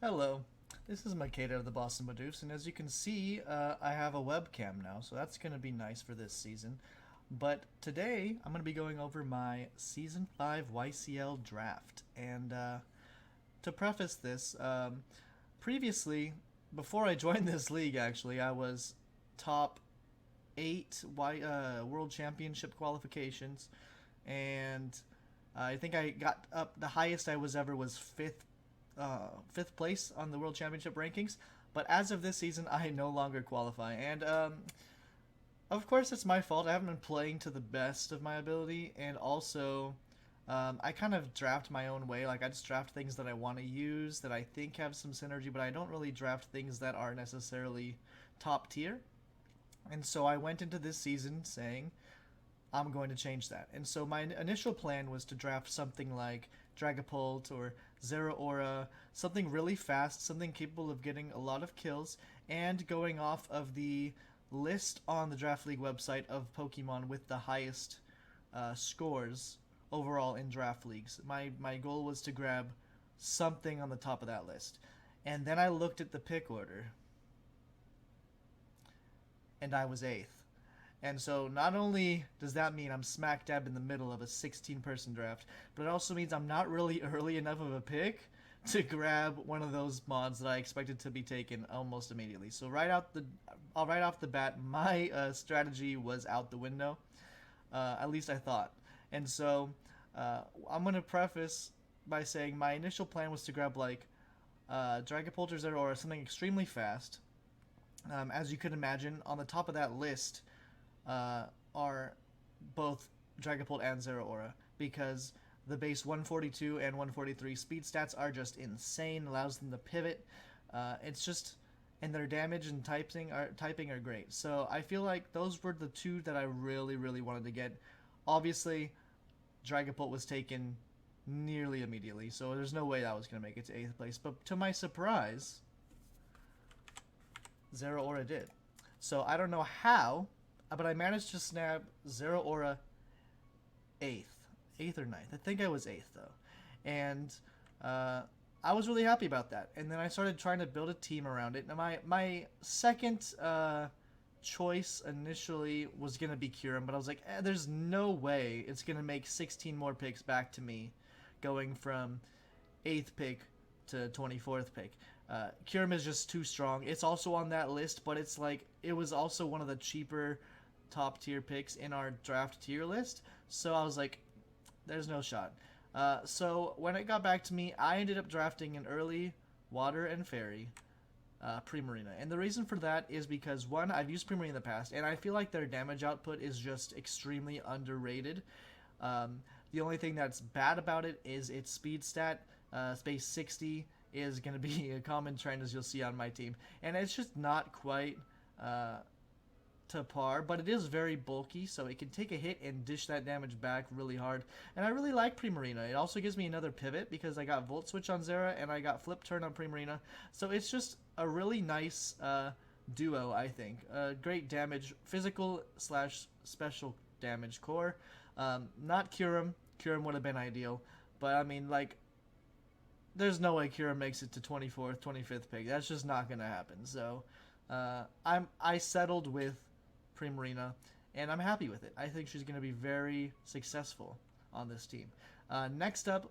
Hello, this is Makeda of the Boston Madoofs, and as you can see, I have a webcam now, so that's going to be nice for this season. But today, I'm going to be going over my Season 5 YCL Draft. And to preface this, previously, before I joined this league, actually, I was top 8 World Championship qualifications, and I think I got up, the highest I was ever was fifth place on the World Championship rankings. But as of this season, I no longer qualify, and of course it's my fault. I haven't been playing to the best of my ability, and also I kind of draft my own way. Like I just draft things that I want to use that I think have some synergy, but I don't really draft things that are necessarily top tier. And so I went into this season saying I'm going to change that. And so my initial plan was to draft something like Dragapult or Zero Aura, something really fast, something capable of getting a lot of kills, and going off of the list on the Draft League website of Pokemon with the highest scores overall in draft leagues. My goal was to grab something on the top of that list. And then I looked at the pick order, and I was 8th. And so not only does that mean I'm smack dab in the middle of a 16-person draft, but it also means I'm not really early enough of a pick to grab one of those mods that I expected to be taken almost immediately. So right off the bat, my strategy was out the window. At least I thought. And so I'm gonna preface by saying my initial plan was to grab like Dragapult or Zero or something extremely fast. As you could imagine, on the top of that list are both Dragapult and Zero Aura, because the base 142 and 143 speed stats are just insane, allows them to pivot. It's just, and their damage and typing are great. So I feel like those were the two that I really wanted to get. Obviously, Dragapult was taken nearly immediately, so there's no way that was going to make it to 8th place. But to my surprise, Zero Aura did. So I don't know how, but I managed to snap Zero Aura 8th or ninth. I think I was 8th though, and I was really happy about that. And then I started trying to build a team around it. Now my second choice initially was gonna be Kyurem, but I was like, there's no way it's gonna make 16 more picks back to me, going from 8th pick to 24th pick. Kyurem is just too strong. It's also on that list, but it's like it was also one of the cheaper top tier picks in our draft tier list. So I was like, there's no shot. So when it got back to me, I ended up drafting an early Water and Fairy Primarina. And the reason for that is because, one, I've used Primarina in the past, and I feel like their damage output is just extremely underrated. The only thing that's bad about it is its speed stat. Space 60 is going to be a common trend, as you'll see on my team. And it's just not quite to par, but it is very bulky, so it can take a hit and dish that damage back really hard. And I really like Primarina. It also gives me another pivot because I got Volt Switch on Zera and I got Flip Turn on Primarina. So it's just a really nice duo, I think. Great damage, physical slash special damage core. Not Kyurem. Kyurem would have been ideal, but I mean, like, there's no way Kyurem makes it to 24th, 25th pick. That's just not gonna happen. So I settled with Primarina, and I'm happy with it. I think she's going to be very successful on this team. Next up,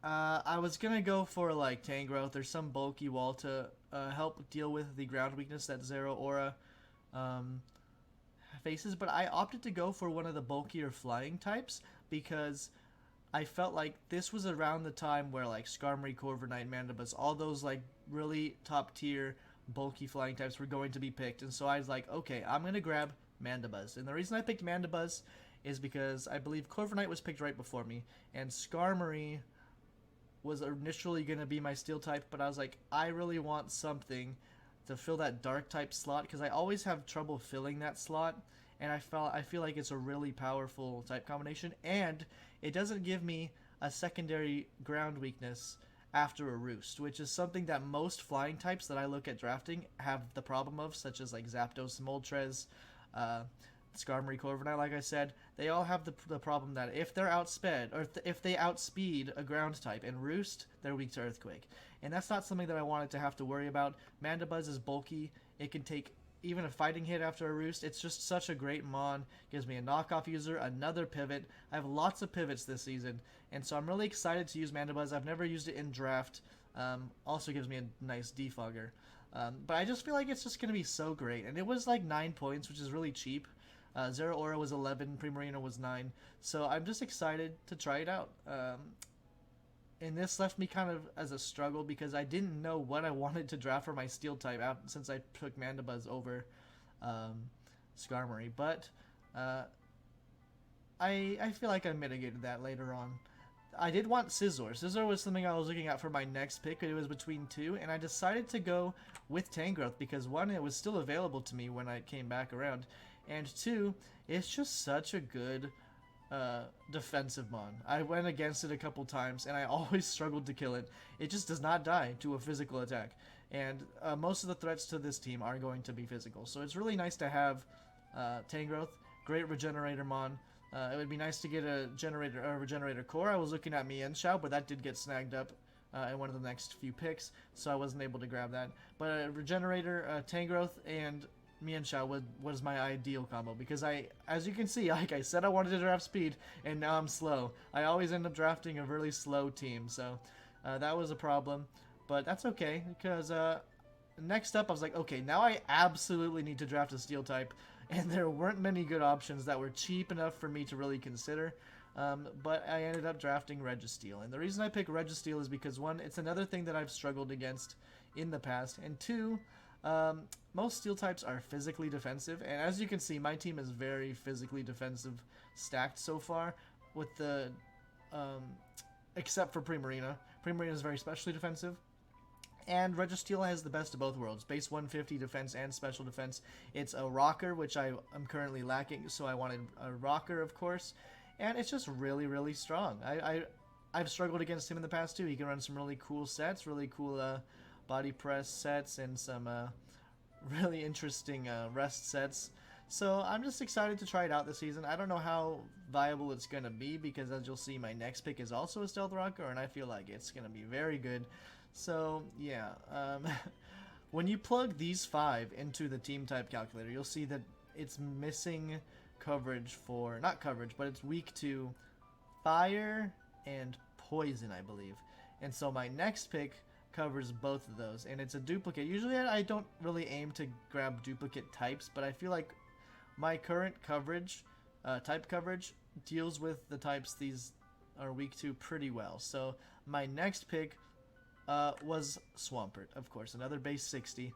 I was going to go for like Tangrowth or some bulky wall to help deal with the ground weakness that Zero Aura faces, but I opted to go for one of the bulkier flying types because I felt like this was around the time where like Skarmory, Corviknight, Mandibuzz, all those like really top tier bulky flying types were going to be picked, and so I was like, okay, I'm gonna grab Mandibuzz. And the reason I picked Mandibuzz is because I believe Corviknight was picked right before me, and Skarmory was initially gonna be my steel type, but I was like, I really want something to fill that dark type slot because I always have trouble filling that slot, and I feel like it's a really powerful type combination, and it doesn't give me a secondary ground weakness after a roost, which is something that most flying types that I look at drafting have the problem of, such as like Zapdos, Moltres, Skarmory, Corviknight, like I said, they all have the problem that if they're outsped, or if they outspeed a ground type and Roost, they're weak to Earthquake. And that's not something that I wanted to have to worry about. Mandibuzz is bulky. It can take even a fighting hit after a Roost. It's just such a great mon. Gives me a knockoff user, another pivot. I have lots of pivots this season, and so I'm really excited to use Mandibuzz. I've never used it in draft. Also gives me a nice defogger. But I just feel like it's just going to be so great. And it was like 9 points, which is really cheap. Zero Aura was 11, Primarina was 9. So I'm just excited to try it out. And this left me kind of as a struggle because I didn't know what I wanted to draft for my Steel type out since I took Mandibuzz over Skarmory. But I feel like I mitigated that later on. I did want Scizor. Scizor was something I was looking at for my next pick. It was between two, and I decided to go with Tangrowth because, one, it was still available to me when I came back around, and two, it's just such a good defensive mon. I went against it a couple times, and I always struggled to kill it. It just does not die to a physical attack, and most of the threats to this team are going to be physical. So it's really nice to have Tangrowth, great regenerator mon. It would be nice to get a regenerator core. I was looking at Mienshao, but that did get snagged up in one of the next few picks, so I wasn't able to grab that. But a regenerator, Tangrowth, and Mienshao was my ideal combo because as you can see, like I said, I wanted to draft speed, and now I'm slow. I always end up drafting a really slow team, so that was a problem. But that's okay because next up, I was like, okay, now I absolutely need to draft a Steel type. And there weren't many good options that were cheap enough for me to really consider. But I ended up drafting Registeel. And the reason I picked Registeel is because, one, it's another thing that I've struggled against in the past. And two, most Steel types are physically defensive. And as you can see, my team is very physically defensive stacked so far. With the except for Primarina. Primarina is very specially defensive. And Registeel has the best of both worlds, base 150 defense and special defense. It's a rocker, which I am currently lacking, so I wanted a rocker, of course. And it's just really, really strong. I've struggled against him in the past, too. He can run some really cool sets, really cool body press sets, and some really interesting rest sets. So I'm just excited to try it out this season. I don't know how viable it's going to be, because as you'll see, my next pick is also a Stealth Rocker, and I feel like it's going to be very good. So, yeah, when you plug these 5 into the team type calculator, you'll see that it's missing coverage for, not coverage, but it's weak to fire and poison, I believe. And so my next pick covers both of those, and it's a duplicate. Usually I don't really aim to grab duplicate types, but I feel like my current coverage, type coverage, deals with the types these are weak to pretty well. So my next pick was Swampert, of course, another base 60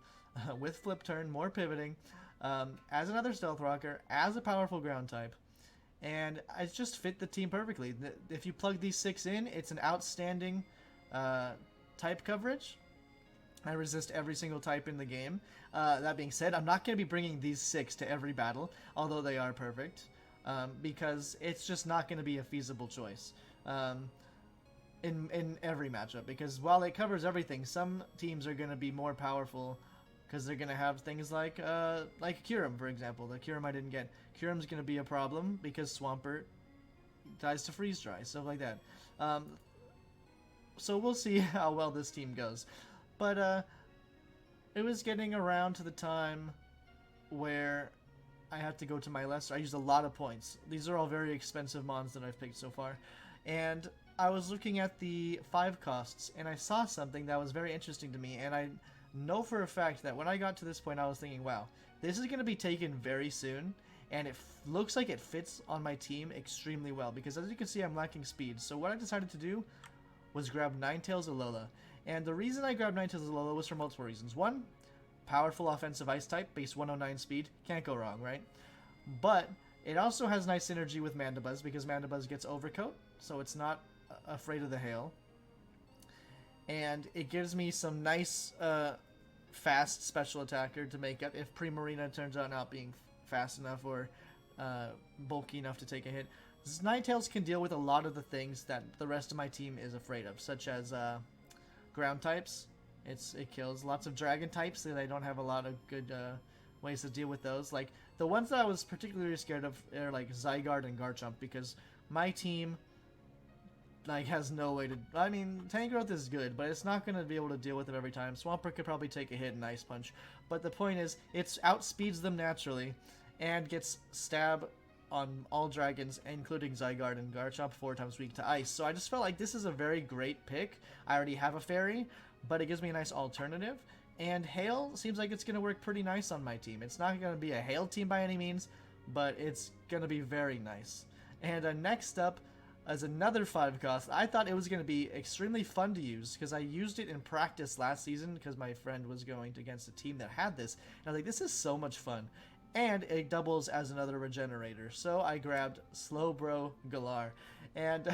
with flip turn, more pivoting, as another Stealth Rocker, as a powerful ground type, and it just fit the team perfectly. If you plug these 6 in, it's an outstanding type coverage. I resist every single type in the game. That being said, I'm not going to be bringing these 6 to every battle, although they are perfect, because it's just not going to be a feasible choice. In every matchup, because while it covers everything, some teams are going to be more powerful because they're going to have things like Kyurem, for example. The Kyurem I didn't get. Kyurem's going to be a problem because Swampert dies to freeze dry, stuff like that. So we'll see how well this team goes. But it was getting around to the time where I had to go to my lesser. I used a lot of points. These are all very expensive mons that I've picked so far. And I was looking at the 5 costs, and I saw something that was very interesting to me, and I know for a fact that when I got to this point, I was thinking, wow, this is going to be taken very soon, and it looks like it fits on my team extremely well, because as you can see, I'm lacking speed. So what I decided to do was grab Ninetales Alola, and the reason I grabbed Ninetales Alola was for multiple reasons. One, powerful offensive ice type, base 109 speed, can't go wrong, right? But it also has nice synergy with Mandibuzz, because Mandibuzz gets Overcoat, so it's not afraid of the hail, and it gives me some nice fast special attacker to make up if Primarina turns out not being fast enough or bulky enough to take a hit. Ninetales can deal with a lot of the things that the rest of my team is afraid of, such as ground types. It kills lots of dragon types, and I don't have a lot of good ways to deal with those. Like The ones that I was particularly scared of are like Zygarde and Garchomp, because my team like has no way to. I mean, Tangrowth is good, but it's not going to be able to deal with it every time. Swampert could probably take a hit and Ice Punch, but the point is, it outspeeds them naturally, and gets stab on all dragons, including Zygarde and Garchomp, 4 times weak to ice. So I just felt like this is a very great pick. I already have a fairy, but it gives me a nice alternative. And Hail seems like it's going to work pretty nice on my team. It's not going to be a Hail team by any means, but it's going to be very nice. And next up, as another 5 cost, I thought it was going to be extremely fun to use because I used it in practice last season because my friend was going against a team that had this. And I was like, this is so much fun. And it doubles as another regenerator. So I grabbed Slowbro Galar. And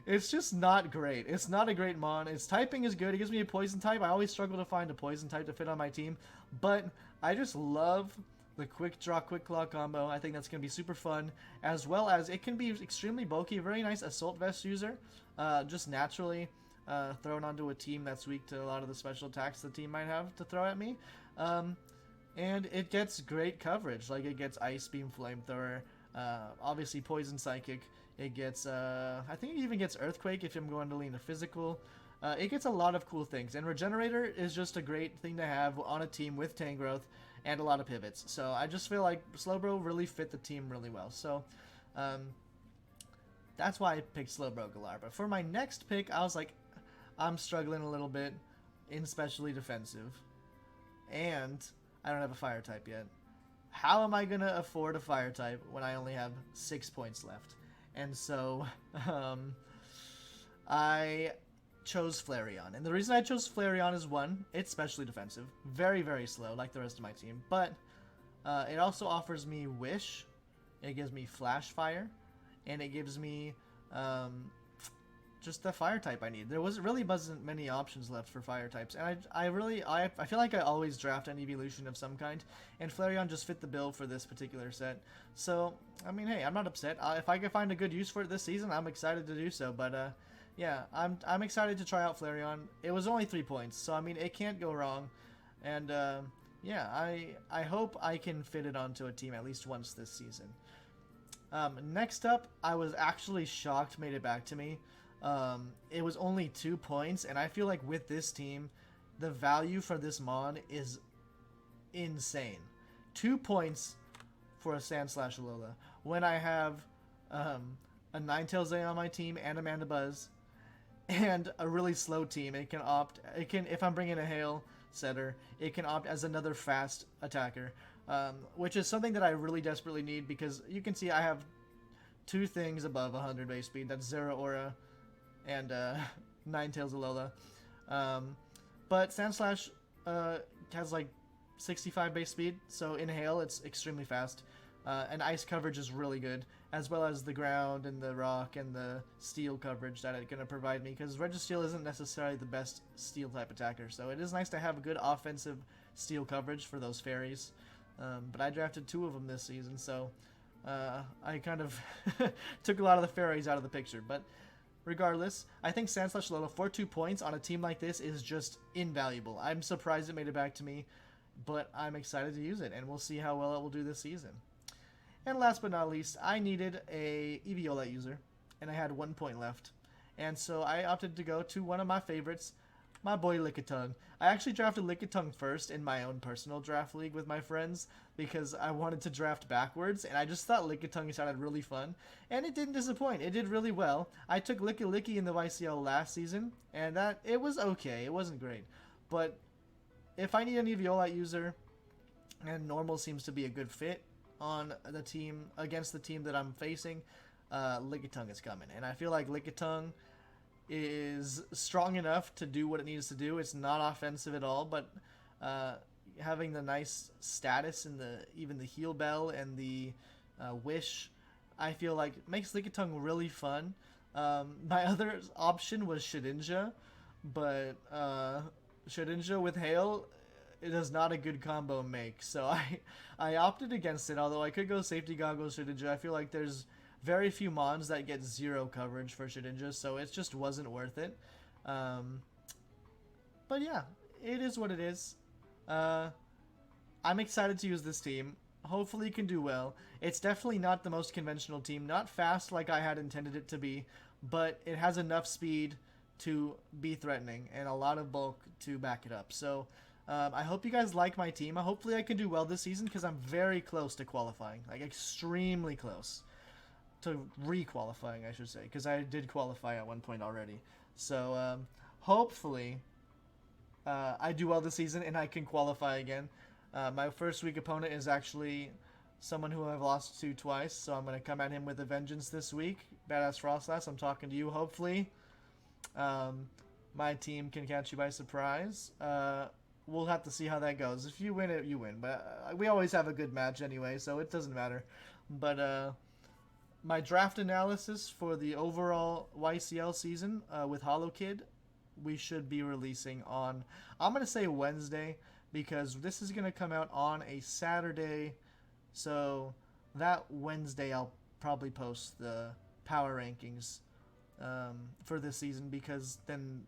it's just not great. It's not a great mon. Its typing is good. It gives me a poison type. I always struggle to find a poison type to fit on my team. But I just love the quick draw, quick claw combo. I think that's going to be super fun, as well as it can be extremely bulky. Very nice assault vest user, just naturally thrown onto a team that's weak to a lot of the special attacks the team might have to throw at me. And it gets great coverage, like it gets Ice Beam, Flamethrower, obviously Poison Psychic. It gets, I think it even gets Earthquake if I'm going to lean a physical. It gets a lot of cool things, and Regenerator is just a great thing to have on a team with Tangrowth and a lot of pivots. So I just feel like Slowbro really fit the team really well. So that's why I picked Slowbro Galar. But for my next pick, I was like, I'm struggling a little bit in specially defensive, and I don't have a fire type yet. How am I going to afford a fire type when I only have 6 points left? And so I chose Flareon. And the reason I chose Flareon is, one, it's specially defensive. Very, very slow, like the rest of my team. But it also offers me Wish. It gives me Flash Fire. And it gives me just the fire type I need. There really wasn't many options left for fire types. And I feel like I always draft an evolution of some kind. And Flareon just fit the bill for this particular set. So, I mean, hey, I'm not upset. If I can find a good use for it this season, I'm excited to do so. But, yeah, I'm excited to try out Flareon. It was only 3 points, so I mean it can't go wrong. And yeah, I hope I can fit it onto a team at least once this season. Next up, I was actually shocked made it back to me. It was only 2 points, and I feel like with this team, the value for this mon is insane. 2 points for a Sandslash Alola when I have a Ninetales on my team and Amanda Buzz. And a really slow team. It can if I'm bringing a Hail setter, it can opt as another fast attacker, which is something that I really desperately need because you can see I have 2 things above 100 base speed. That's Zeraora and Ninetales Alola. But Sandslash has like 65 base speed, so in Hail it's extremely fast. And ice coverage is really good, as well as the ground and the rock and the steel coverage that it's going to provide me, because Registeel isn't necessarily the best steel type attacker, so it is nice to have a good offensive steel coverage for those fairies. But I drafted 2 of them this season, so I kind of took a lot of the fairies out of the picture. But regardless, I think Sandslash Alola for 2 points on a team like this is just invaluable. I'm surprised it made it back to me, but I'm excited to use it, and we'll see how well it will do this season. And last but not least, I needed a Eviolite user, and I had 1 point left. And so I opted to go to one of my favorites, my boy Lickitung. I actually drafted Lickitung first in my own personal draft league with my friends because I wanted to draft backwards, and I just thought Lickitung sounded really fun. And it didn't disappoint. It did really well. I took Licky in the YCL last season, and it was okay. It wasn't great. But if I need an Eviolite user, and normal seems to be a good fit on the team against the team that I'm facing, Lickitung is coming, and I feel like Lickitung is strong enough to do what it needs to do. It's not offensive at all, but having the nice status and even the heal bell and the wish, I feel like makes Lickitung really fun. My other option was Shedinja, but Shedinja with Hail, it is not a good combo make, so I opted against it. Although I could go Safety Goggles Shedinja, I feel like there's very few mons that get 0 coverage for Shedinja, so it just wasn't worth it. But yeah, it is what it is. I'm excited to use this team. hopefully you can do well. It's definitely not the most conventional team, not fast like I had intended it to be, but it has enough speed to be threatening and a lot of bulk to back it up. So I hope you guys like my team. Hopefully I can do well this season because I'm very close to qualifying, like extremely close to re-qualifying, I should say, because I did qualify at one point already. So hopefully I do well this season and I can qualify again. My first week opponent is actually someone who I've lost to twice, so I'm going to come at him with a vengeance this week. Badass Frostlass, I'm talking to you. Hopefully my team can catch you by surprise. We'll have to see how that goes. If you win it, you win. But we always have a good match anyway, so it doesn't matter. But my draft analysis for the overall YCL season with HoloKid, we should be releasing on, I'm going to say Wednesday, because this is going to come out on a Saturday. So that Wednesday I'll probably post the power rankings for this season, because then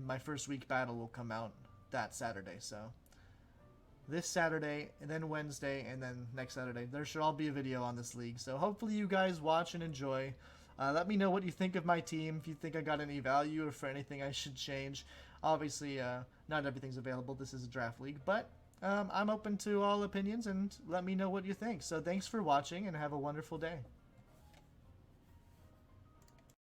my first week battle will come out that Saturday. So this Saturday, and then Wednesday, and then next Saturday, there should all be a video on this league. So hopefully you guys watch and enjoy. Let me know what you think of my team, if you think I got any value or for anything I should change. Obviously, not everything's available. This is a draft league, but I'm open to all opinions, and let me know what you think. So thanks for watching, and have a wonderful day.